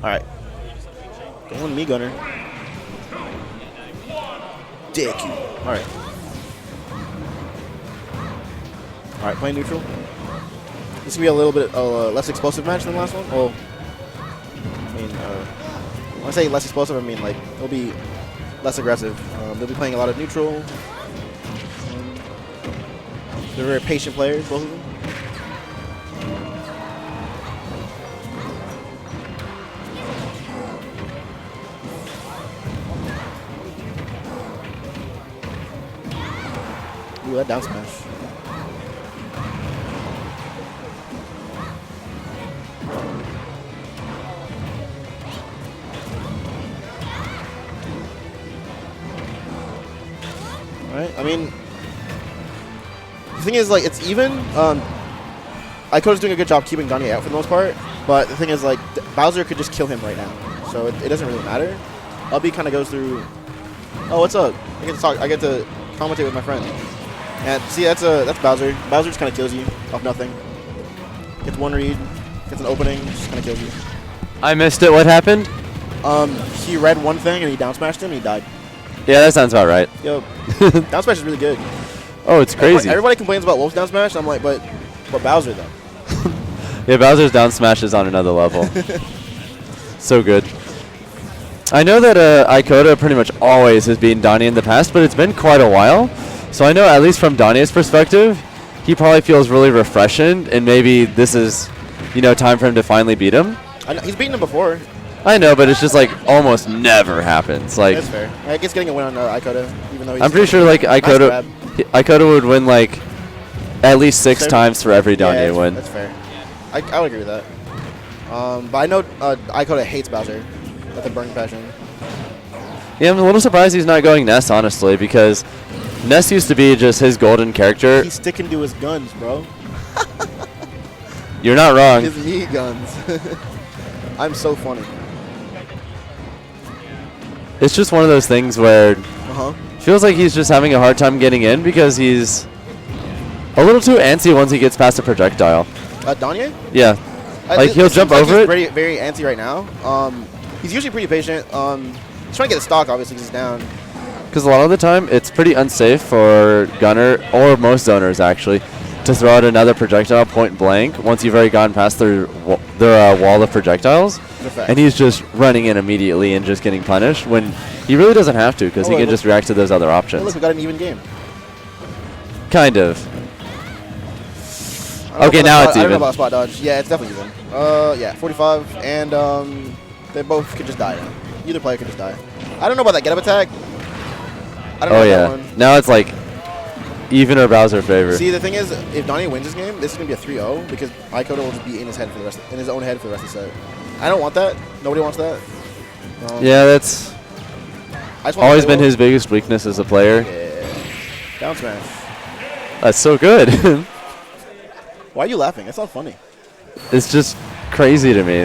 Alright. Going me, Gunner. Dick you. Alright. Alright, playing neutral. This will be a little bit less explosive match than the last one. Well, I mean, when I say less explosive, I mean like it'll be less aggressive. They'll be playing a lot of neutral. They're very patient players, both of them. Ooh, that down smash. Alright, I mean, the thing is, like, it's even. Aikota's doing a good job keeping Danye out for the most part, but the thing is, like, Bowser could just kill him right now, so it doesn't really matter. LB kind of goes through. Oh, what's up? I get to talk. I get to commentate with my friend. And see, that's Bowser. Bowser just kind of kills you off nothing. Gets one read, gets an opening, just kind of kills you. I missed it. What happened? He read one thing and he down smashed him and he died. Yeah, that sounds about right. Yo, down smash is really good. Oh, it's crazy. Everybody complains about Wolf's down smash. I'm like, but Bowser though. Yeah, Bowser's down smash is on another level. So good. I know that Aikota pretty much always has been Danye in the past, but it's been quite a while. So I know, at least from Danye's perspective, he probably feels really refreshing, and maybe this is, time for him to finally beat him. I know, he's beaten him before. I know, but it's just like almost never happens. Like that's fair. I guess getting a win on Aikota, even though he's I'm pretty sure like Aikota would win like at least 6 times for every Danye win. That's fair. I would agree with that. But I know Aikota hates Bowser with a burning passion. Yeah, I'm a little surprised he's not going Ness, honestly, because Ness used to be just his golden character. He's sticking to his guns, bro. You're not wrong. His meat guns. I'm so funny. It's just one of those things where feels like he's just having a hard time getting in because he's a little too antsy once he gets past a projectile. Danye? Yeah. Like he'll jump over it. He's very antsy right now. He's usually pretty patient. He's trying to get the stock, obviously, because he's down. Because a lot of the time, it's pretty unsafe for Gunner, or most zoners actually, to throw out another projectile point blank once you've already gotten past their wall of projectiles. And he's just running in immediately and just getting punished when he really doesn't have to, because he can just react to those other options. Hey, look, we got an even game. Kind of. Okay, now it's even. I don't know about spot dodge. Yeah, it's definitely even. Yeah, 45, and they both could just die now. Either player could just die. I don't know about that get-up attack. I don't know yeah. that one. Now it's like even or Bowser favor. See, the thing is, if Danye wins this game, this is gonna be a 3-0 because Aikota will just be in his head for the rest, in his own head for the rest of the set. I don't want that. Nobody wants that. Yeah, that's always been his biggest weakness as a player. Yeah. Down smash. That's so good. Why are you laughing? That's not funny. It's just crazy to me.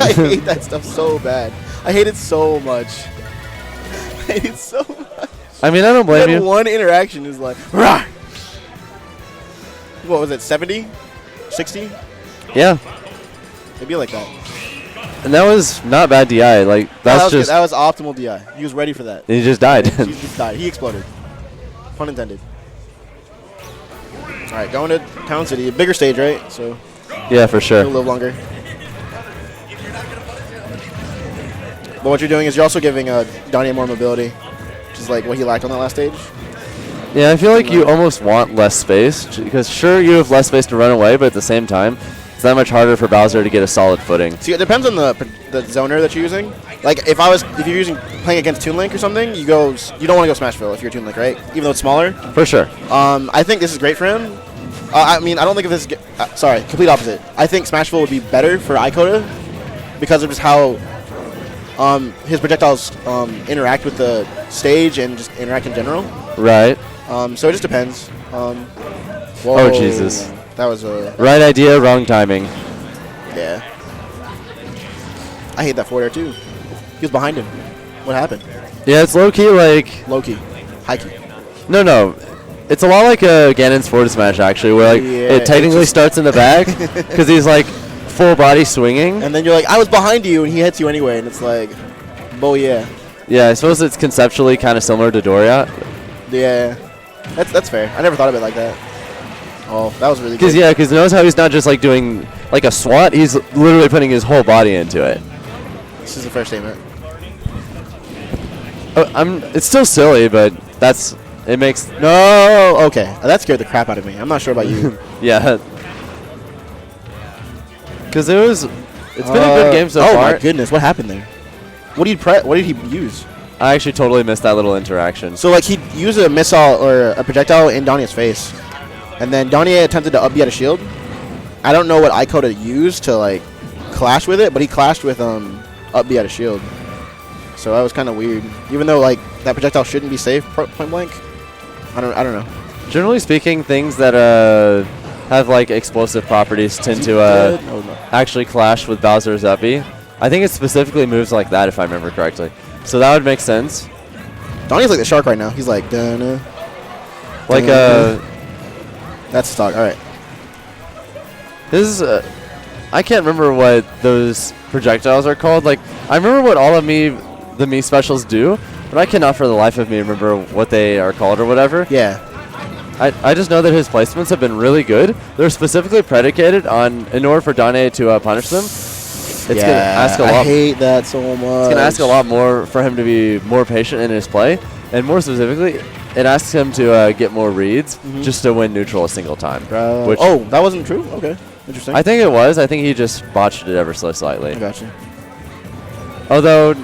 I hate that stuff so bad. I hate it so much. I hate it so much. I mean, I don't blame you. One interaction is like, rah! What was it, 70? 60? Yeah. It'd be like that. And that was not bad DI. Like that was optimal DI. He was ready for that. And he just died. He just died. He exploded. Pun intended. All right, going to Town City, a bigger stage, right? So. Yeah, for sure. A little longer. But what you're doing is you're also giving Danye more mobility, which is like what he lacked on that last stage. Yeah, I feel like you almost want less space, because sure, you have less space to run away, but at the same time, it's that much harder for Bowser to get a solid footing. See, it depends on the zoner that you're using. Like if you're playing against Toon Link or something, you don't want to go Smashville if you're Toon Link, right? Even though it's smaller. For sure. I think this is great for him. I mean, I don't think if this is sorry, complete opposite. I think Smashville would be better for Aikota because of just how his projectiles interact with the stage and just interact in general. Right. So it just depends. Whoa, oh, Jesus. That was a... Right idea, wrong timing. Yeah. I hate that forward air, too. He was behind him. What happened? Yeah, it's low-key like... Low-key. High-key. No. It's a lot like Ganon's forward smash, actually, where like it technically starts in the back because he's like full body swinging. And then you're like, I was behind you, and he hits you anyway, and it's like, oh yeah. Yeah, I suppose it's conceptually kind of similar to Doria. Yeah, that's fair. I never thought of it like that. Oh, that was really good. Because notice how he's not just like doing like a swat. He's literally putting his whole body into it. This is a fair statement. It's still silly, but it makes. No, okay. That scared the crap out of me. I'm not sure about you. Yeah. Because it's been a good game so far. Oh my goodness, what happened there? What did he use? I actually totally missed that little interaction. So like he used a missile or a projectile in Danye's face, and then Danye attempted to up B at a shield. I don't know what Aikota used to like clash with it, but he clashed with up B at a shield. So that was kind of weird. Even though like that projectile shouldn't be safe point blank. I don't know. Generally speaking, things that have like explosive properties tend to actually clash with Bowser's up B. I think it specifically moves like that, if I remember correctly. So that would make sense. Danye's like the shark right now. He's like, dun, like that's stock. All right. This is I can't remember what those projectiles are called. Like I remember what all of the Mii specials do, but I cannot for the life of me remember what they are called or whatever. Yeah. I just know that his placements have been really good. They're specifically predicated on in order for Danye to punish them. It's gonna ask a lot. I hate that so much. It's gonna ask a lot more for him to be more patient in his play, and more specifically, it asks him to get more reads just to win neutral a single time. Which oh, that wasn't true? Okay. Interesting. I think it was. I think he just botched it ever so slightly. I gotcha. Although,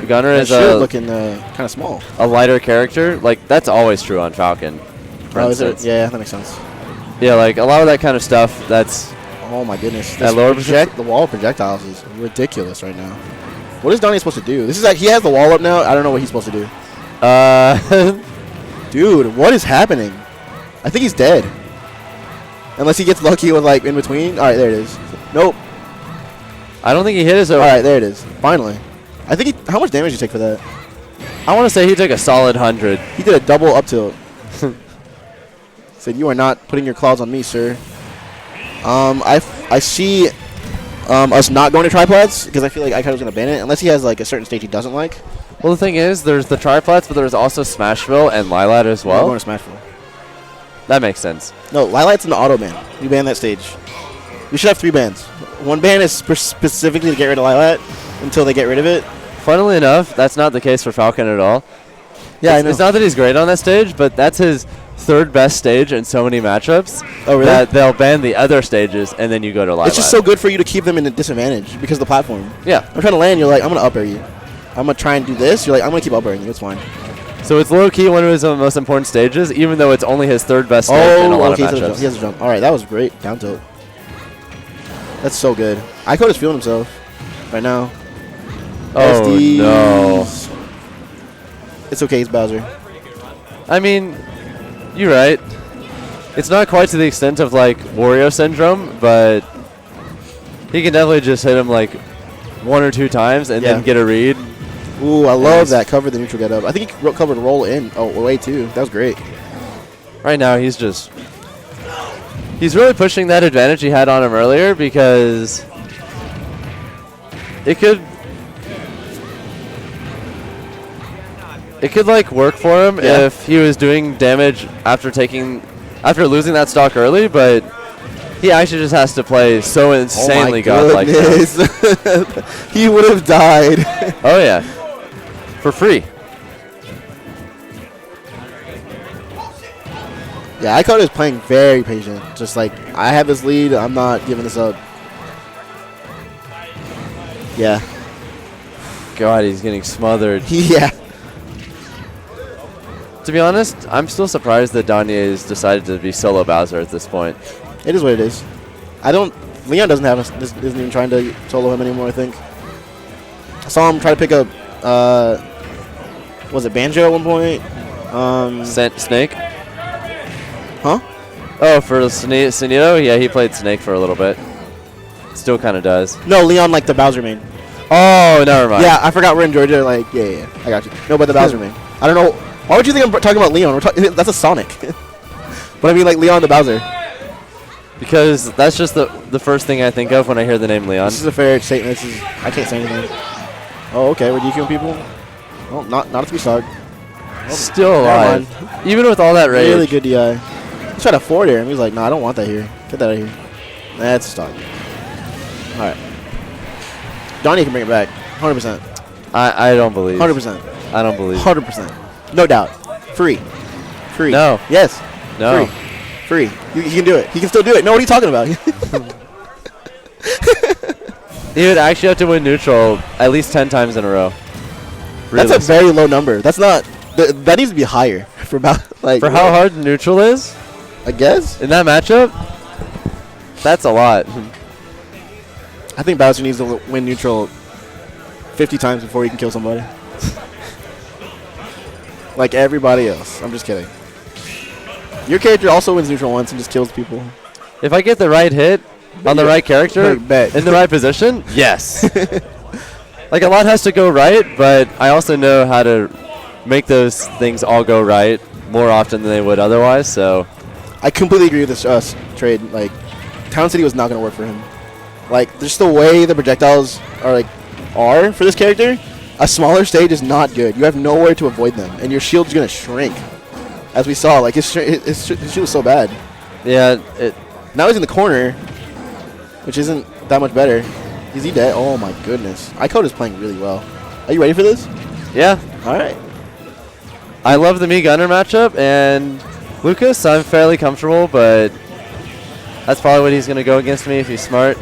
Gunner is looking kind of small. A lighter character. Like, that's always true on Falcon, for instance. Yeah, that makes sense. Yeah, like, a lot of that kind of stuff, that's... Oh, my goodness. The wall of projectiles is ridiculous right now. What is Danye supposed to do? This is like, he has the wall up now. I don't know what he's supposed to do. Dude, what is happening? I think he's dead. Unless he gets lucky with, like, in between. All right, there it is. Nope. I don't think he hit his... All right, there it is. Finally. I think how much damage did you take for that? I want to say he took a solid 100. He did a double up tilt. Said, you are not putting your claws on me, sir. I see us not going to triplats because I feel like Aikota's going to ban it unless he has like a certain stage he doesn't like. Well, the thing is, there's the triplats, but there's also Smashville and Lilat as well. We're going to Smashville. That makes sense. No, Lilat's an auto ban. You ban that stage. We should have 3 bans. One ban is specifically to get rid of Lilat until they get rid of it. Funnily enough, that's not the case for Falcon at all. Yeah, I know. It's not that he's great on that stage, but that's his 3rd best stage in so many matchups. Oh, really? That they'll ban the other stages, and then you go to Lilat. It's just so good for you to keep them in a disadvantage because of the platform. Yeah. I'm trying to land, you're like, I'm going to up air you. I'm going to try and do this. You're like, I'm going to keep up airing you. It's fine. So it's low-key one of his most important stages, even though it's only his 3rd best stage in a lot of matchups. He has a jump. All right, that was great. Down tilt. That's so good. Aikota's feeling himself right now. Oh, SDs. no. It's okay, he's Bowser. I mean, you're right. It's not quite to the extent of, like, Wario Syndrome, but he can definitely just hit him, like, 1 or 2 times and then get a read. Ooh, I love that. Cover the neutral get up. I think he covered roll in. Oh, away, too. That was great. Right now, he's really pushing that advantage he had on him earlier because it could like work for him if he was doing damage after losing that stock early, but he actually just has to play so insanely godlike. He would have died. Oh yeah, for free. Yeah, Aikota is playing very patient. Just like, I have this lead, I'm not giving this up. Yeah. God, he's getting smothered. Yeah. To be honest, I'm still surprised that Danye has decided to be solo Bowser at this point. It is what it is. Leon isn't even trying to solo him anymore, I think. I saw him try to pick up, was it Banjo at one point? Snake? Huh? Oh, for Sunito? Yeah, he played Snake for a little bit. Still kind of does. No, Leon like the Bowser main. Oh, never mind. Yeah, I forgot we're in Georgia. Like, yeah, I got you. No, but the Bowser main. I don't know. Why would you think I'm talking about Leon? That's a Sonic. But I mean, like, Leon the Bowser. Because that's just the first thing I think of when I hear the name Leon. This is a fair statement. I can't say anything. Oh, okay. We're DQing people. Oh, not a three-star. Oh, Still alive. Even with all that rage. Really good DI. He tried to forward air, and he was like, "No, I don't want that here. Get that out of here." That's a stock. All right. Danye can bring it back. 100%. I don't believe. 100%. I don't believe. 100%. No doubt. Free. No. Yes. No. Free. He can do it. He can still do it. No, what are you talking about? He would actually have to win neutral at least 10 times in a row. That's a very low number. That's not. That needs to be higher for for how hard neutral is. I guess in that matchup, that's a lot. I think Bowser needs to win neutral 50 times before he can kill somebody. Like everybody else. I'm just kidding. Your character also wins neutral once and just kills people. If I get the right hit on the right character in the right position, yes. Like a lot has to go right, but I also know how to make those things all go right more often than they would otherwise. So I completely agree with this trade. Like Town City was not going to work for him. Like just the way the projectiles are for this character, a smaller stage is not good. You have nowhere to avoid them, and your shield's going to shrink. As we saw, like his shield was so bad. Yeah. Now he's in the corner, which isn't that much better. Is he dead? Oh my goodness. Aikota's playing really well. Are you ready for this? Yeah. All right. I love the me-gunner matchup, and Lucas, I'm fairly comfortable, but that's probably what he's going to go against me if he's smart.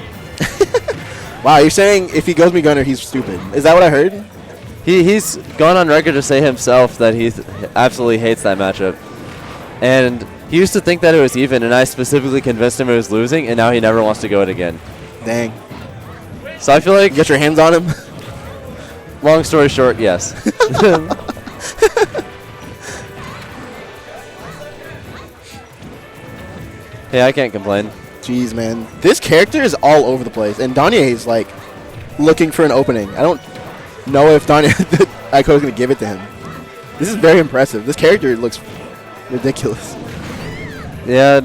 Wow, you're saying if he goes me-gunner, he's stupid. Is that what I heard? He's gone on record to say himself that he absolutely hates that matchup. And he used to think that it was even, and I specifically convinced him it was losing, and now he never wants to go it again. Dang. So I feel like... You got your hands on him? Long story short, yes. Hey, I can't complain. Jeez, man. This character is all over the place, and Danye is, like, looking for an opening. I don't know if Aikota's going to give it to him. This is very impressive. This character looks ridiculous. Yeah,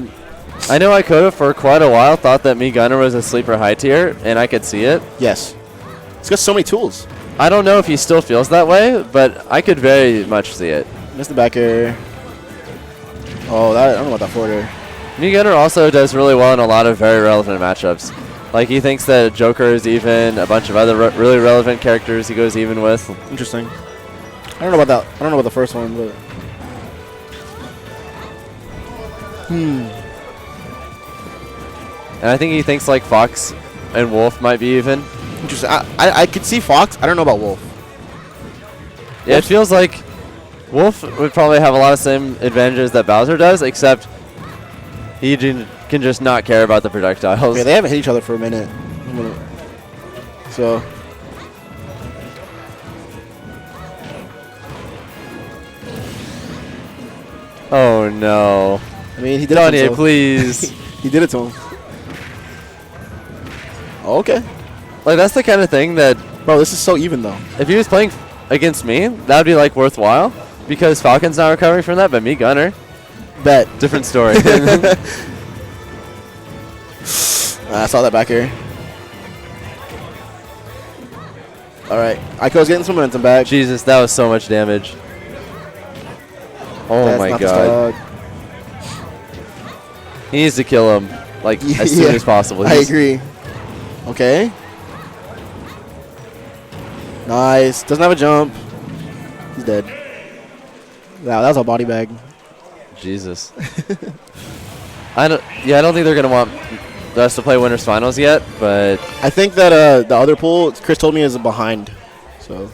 I know Aikota for quite a while thought that me-gunner was a sleeper high tier, and I could see it. Yes. It's got so many tools. I don't know if he still feels that way, but I could very much see it. Missed the back air. Oh, I don't know about that forward air. Me-gunner also does really well in a lot of very relevant matchups. Like, he thinks that Joker is even, a bunch of other really relevant characters he goes even with. Interesting. I don't know about that. I don't know about the first one, but... And I think he thinks, like, Fox and Wolf might be even. Interesting. I could see Fox. I don't know about Wolf. Yeah, it feels like Wolf would probably have a lot of same advantages that Bowser does, except he can just not care about the projectiles. Okay, they haven't hit each other for a minute. So... Oh, no. I mean, he did it to Danye, himself. please. He did it to him. Okay. Like, that's the kind of thing that... Bro, this is so even, though. If he was playing against me, that would be, like, worthwhile. Because Falcon's not recovering from that, but me, Gunner. Bet. Different story. I saw that back here. All right. Aiko's getting some momentum back. Jesus, that was so much damage. Oh, That's my not God. He needs to kill him, like, as soon as possible. I agree. Okay. Nice. Doesn't have a jump. He's dead. Wow, that was a body bag. Jesus. I don't think they're gonna want us to play winners finals yet, but I think that the other pool, Chris told me, is behind. So